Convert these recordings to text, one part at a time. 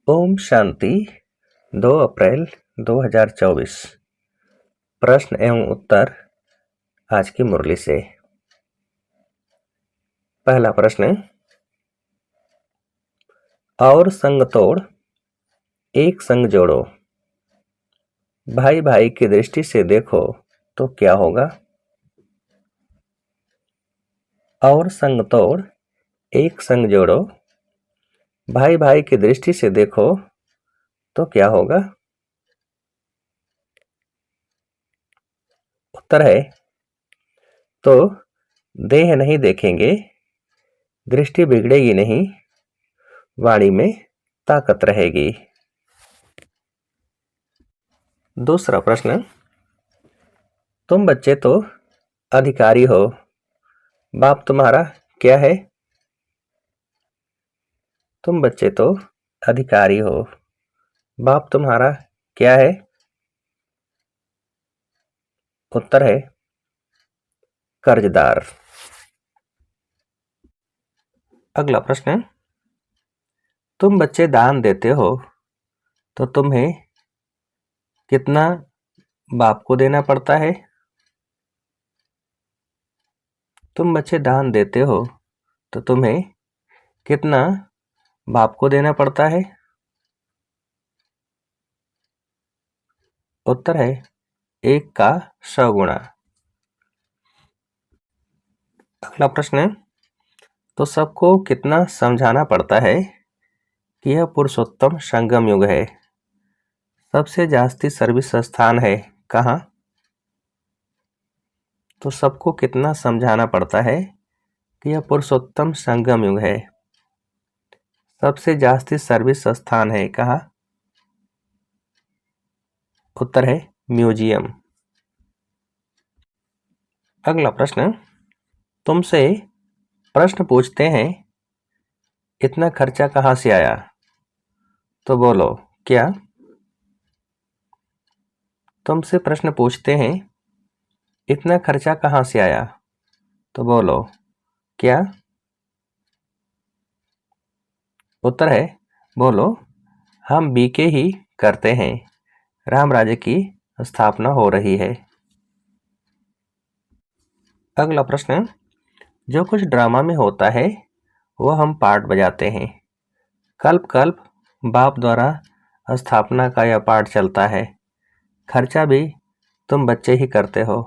ओम शांति। 2 अप्रैल 2024। प्रश्न एवं उत्तर आज की मुरली से। पहला प्रश्न, और संग तोड़ एक संग जोड़ो, भाई भाई की दृष्टि से देखो तो क्या होगा। और संग तोड़ एक संग जोड़ो, भाई भाई की दृष्टि से देखो तो क्या होगा। उत्तर है, तो देह नहीं देखेंगे, दृष्टि बिगड़ेगी नहीं, वाणी में ताकत रहेगी। दूसरा प्रश्न, तुम बच्चे तो अधिकारी हो, बाप तुम्हारा क्या है। तुम बच्चे तो अधिकारी हो, बाप तुम्हारा क्या है। उत्तर है, कर्जदार। अगला प्रश्न, तुम बच्चे दान देते हो तो तुम्हें कितना बाप को देना पड़ता है। तुम बच्चे दान देते हो तो तुम्हें कितना बाप को देना पड़ता है। उत्तर है, 1 का 100 गुणा। अगला प्रश्न, तो सबको कितना समझाना पड़ता है कि यह पुरुषोत्तम संगम युग है। सबसे जास्ती सर्विस स्थान है कहाँ। तो सबको कितना समझाना पड़ता है कि यह पुरुषोत्तम संगम युग है। सबसे जास्ती सर्विस स्थान है कहाँ। उत्तर है, म्यूजियम। अगला प्रश्न, तुमसे प्रश्न पूछते हैं, इतना खर्चा कहाँ से आया, तो बोलो क्या। तुमसे प्रश्न पूछते हैं, इतना खर्चा कहाँ से आया, तो बोलो क्या। उत्तर है, बोलो हम बीके ही करते हैं, राम राज्य की स्थापना हो रही है। अगला प्रश्न, जो कुछ ड्रामा में होता है वह हम पार्ट बजाते हैं। कल्प कल्प बाप द्वारा स्थापना का यह पार्ट चलता है, खर्चा भी तुम बच्चे ही करते हो,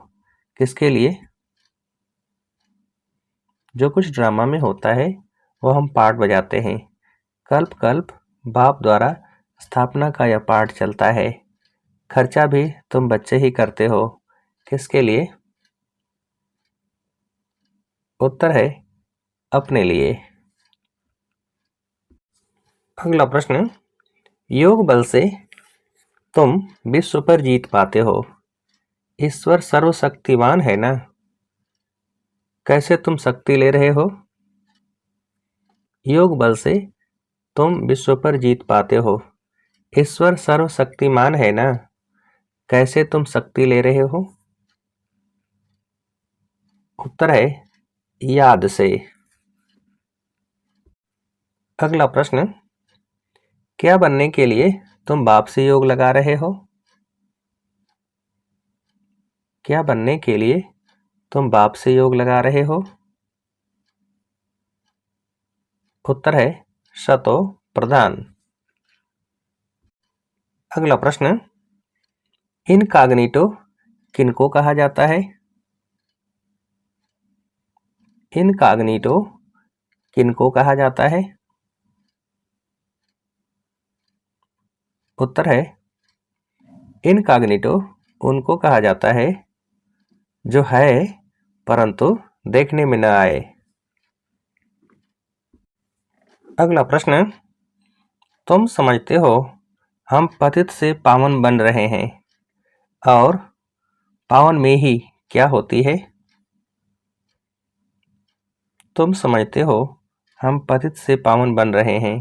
किसके लिए। जो कुछ ड्रामा में होता है वह हम पार्ट बजाते हैं, कल्प कल्प बाप द्वारा स्थापना का यह पार्ट चलता है, खर्चा भी तुम बच्चे ही करते हो, किसके लिए। उत्तर है, अपने लिए। अगला प्रश्न, योग बल से तुम विश्व पर जीत पाते हो, ईश्वर सर्वशक्तिमान है ना, कैसे तुम शक्ति ले रहे हो। योग बल से तुम विश्व पर जीत पाते हो, ईश्वर सर्वशक्तिमान है ना, कैसे तुम शक्ति ले रहे हो। उत्तर है, याद से। अगला प्रश्न, क्या बनने के लिए तुम बाप से योग लगा रहे हो। क्या बनने के लिए तुम बाप से योग लगा रहे हो। उत्तर है, शतो प्रधान। अगला प्रश्न, इनकॉग्निटो किनको कहा जाता है। इनकॉग्निटो किनको कहा जाता है। उत्तर है, इनकॉग्निटो उनको कहा जाता है जो है परंतु देखने में न आए। अगला प्रश्न, तुम समझते हो हम पतित से पावन बन रहे हैं, और पावन में ही क्या होती है। तुम समझते हो हम पतित से पावन बन रहे हैं,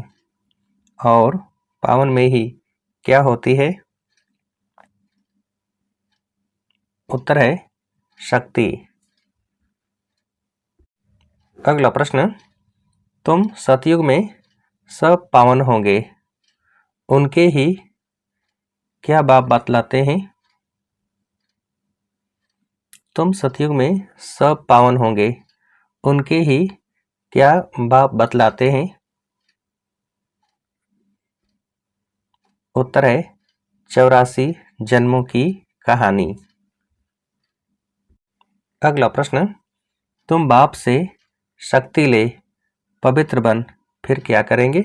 और पावन में ही क्या होती है। उत्तर है, शक्ति। अगला प्रश्न, तुम सतयुग में सब पावन होंगे उनके ही क्या बाप बतलाते हैं? तुम सतयुग में सब पावन होंगे, उनके ही क्या बाप बतलाते हैं? उत्तर है 84 जन्मों की कहानी। अगला प्रश्न, तुम बाप से शक्ति ले, पवित्र बन, फिर क्या करेंगे?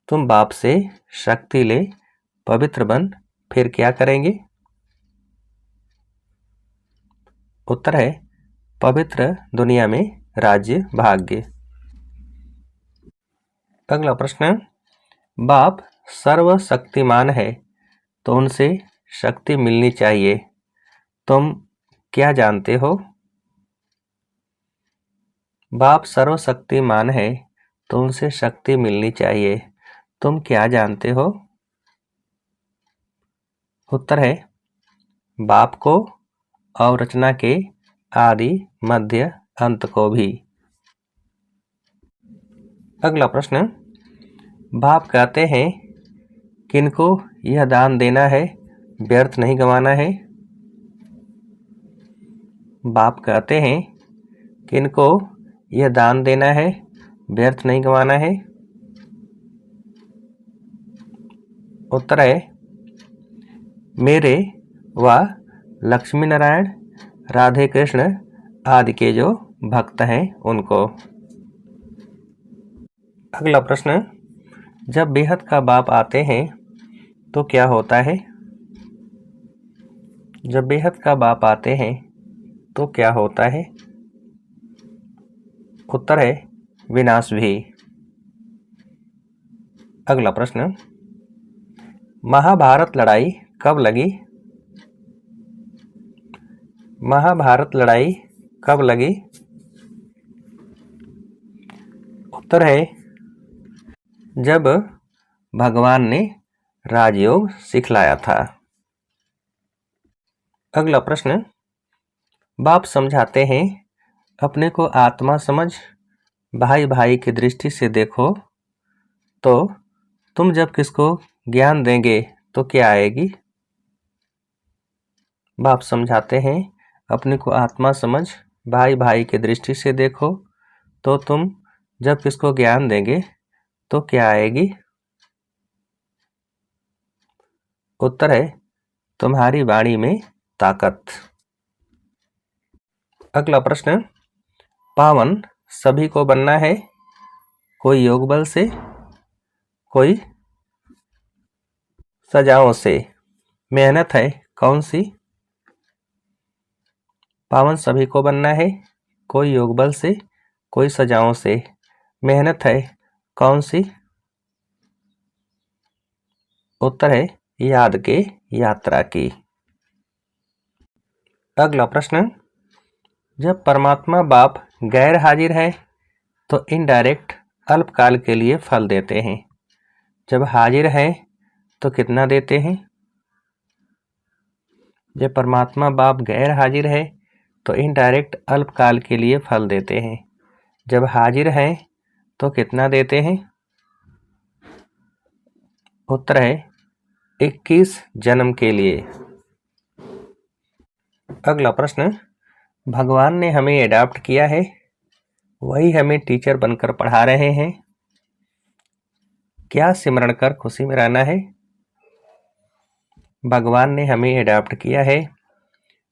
तुम बाप से शक्ति ले, पवित्र बन, फिर क्या करेंगे? उत्तर है पवित्र दुनिया में राज्य भाग्य। अगला प्रश्न, बाप सर्वशक्तिमान है तो उनसे शक्ति मिलनी चाहिए, तुम क्या जानते हो? बाप सर्वशक्तिमान है तो उनसे शक्ति मिलनी चाहिए, तुम क्या जानते हो? उत्तर है बाप को अवरचना के आदि मध्य अंत को भी। अगला प्रश्न, बाप कहते हैं किनको यह दान देना है, व्यर्थ नहीं गंवाना है? बाप कहते हैं किनको यह दान देना है, व्यर्थ नहीं गंवाना है? उत्तर है मेरे व लक्ष्मी नारायण, राधे कृष्ण आदि के जो भक्त हैं उनको। अगला प्रश्न, जब बेहद का बाप आते हैं तो क्या होता है? जब बेहद का बाप आते हैं तो क्या होता है? उत्तर है विनाश भी। अगला प्रश्न, महाभारत लड़ाई कब लगी? महाभारत लड़ाई कब लगी? उत्तर है जब भगवान ने राजयोग सिखलाया था। अगला प्रश्न, बाप समझाते हैं अपने को आत्मा समझ, भाई भाई की दृष्टि से देखो, तो तुम जब किसको ज्ञान देंगे तो क्या आएगी? बाप समझाते हैं अपने को आत्मा समझ, भाई भाई की दृष्टि से देखो, तो तुम जब किसको ज्ञान देंगे तो क्या आएगी? उत्तर है तुम्हारी वाणी में ताकत। अगला प्रश्न, पावन सभी को बनना है, कोई योग बल से, कोई सजाओं से, मेहनत है कौन सी? पावन सभी को बनना है, कोई योग बल से, कोई सजाओं से, मेहनत है कौन सी? उत्तर है याद के यात्रा की। अगला प्रश्न, जब परमात्मा बाप गैर हाजिर है तो इनडायरेक्ट अल्पकाल के लिए फल देते हैं, जब हाजिर है तो कितना देते हैं? जब परमात्मा बाप गैर हाजिर है तो इनडायरेक्ट अल्पकाल के लिए फल देते हैं, जब हाजिर है तो कितना देते हैं? उत्तर है 21 जन्म के लिए। अगला प्रश्न, भगवान ने हमें अडॉप्ट किया है, वही हमें टीचर बनकर पढ़ा रहे हैं, क्या सिमरण कर खुशी में रहना है? भगवान ने हमें अडॉप्ट किया है,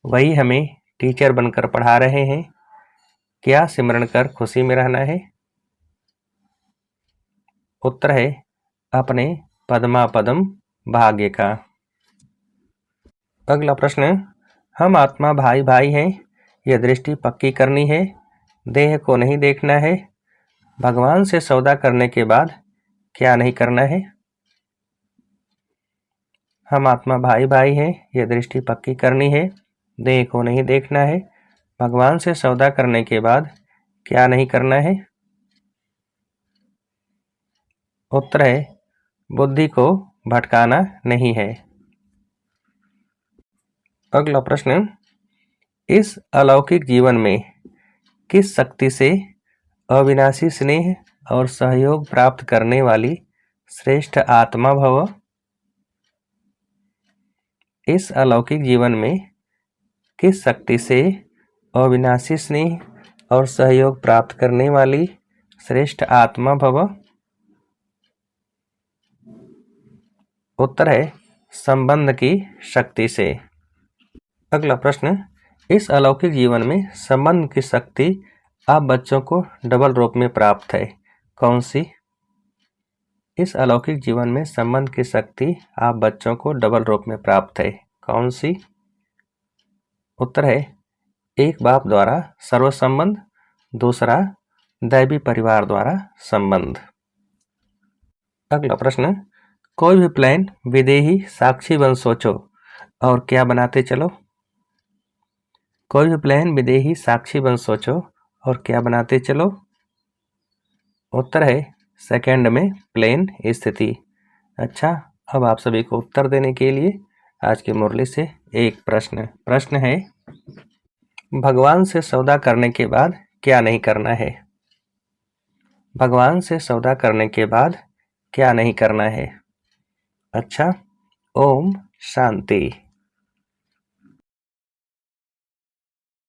वही हमें टीचर बनकर पढ़ा रहे हैं, क्या सिमरण कर खुशी में रहना है? उत्तर है अपने पद्मापदम भाग्य का। अगला प्रश्न, हम आत्मा भाई भाई हैं, यह दृष्टि पक्की करनी है, देह को नहीं देखना है, भगवान से सौदा करने के बाद क्या नहीं करना है? हम आत्मा भाई भाई हैं, यह दृष्टि पक्की करनी है, देह को नहीं देखना है, भगवान से सौदा करने के बाद क्या नहीं करना है? उत्तर है बुद्धि को भटकाना नहीं है। अगला प्रश्न, इस अलौकिक जीवन में किस शक्ति से अविनाशी स्नेह और सहयोग प्राप्त करने वाली श्रेष्ठ आत्मा भव। इस अलौकिक जीवन में किस शक्ति से अविनाशी स्नेह और सहयोग प्राप्त करने वाली श्रेष्ठ आत्मा भव। उत्तर है संबंध की शक्ति से। अगला प्रश्न, इस अलौकिक जीवन में संबंध की शक्ति आप बच्चों को डबल रूप में प्राप्त है, कौन सी। इस अलौकिक जीवन में संबंध की शक्ति आप बच्चों को डबल रूप में प्राप्त है, कौन सी। उत्तर है एक बाप द्वारा सर्व संबंध, दूसरा दैवी परिवार द्वारा संबंध। अगला प्रश्न, कोई भी प्लान विदेही साक्षी बन सोचो और क्या बनाते चलो। कोई भी प्लान विदेही साक्षी बन सोचो और क्या बनाते चलो। उत्तर है सेकंड में प्लेन स्थिति। अच्छा, अब आप सभी को उत्तर देने के लिए आज की मुरली से एक प्रश्न है, भगवान से सौदा करने के बाद क्या नहीं करना है। भगवान से सौदा करने के बाद क्या नहीं करना है। अच्छा, ओम शांति।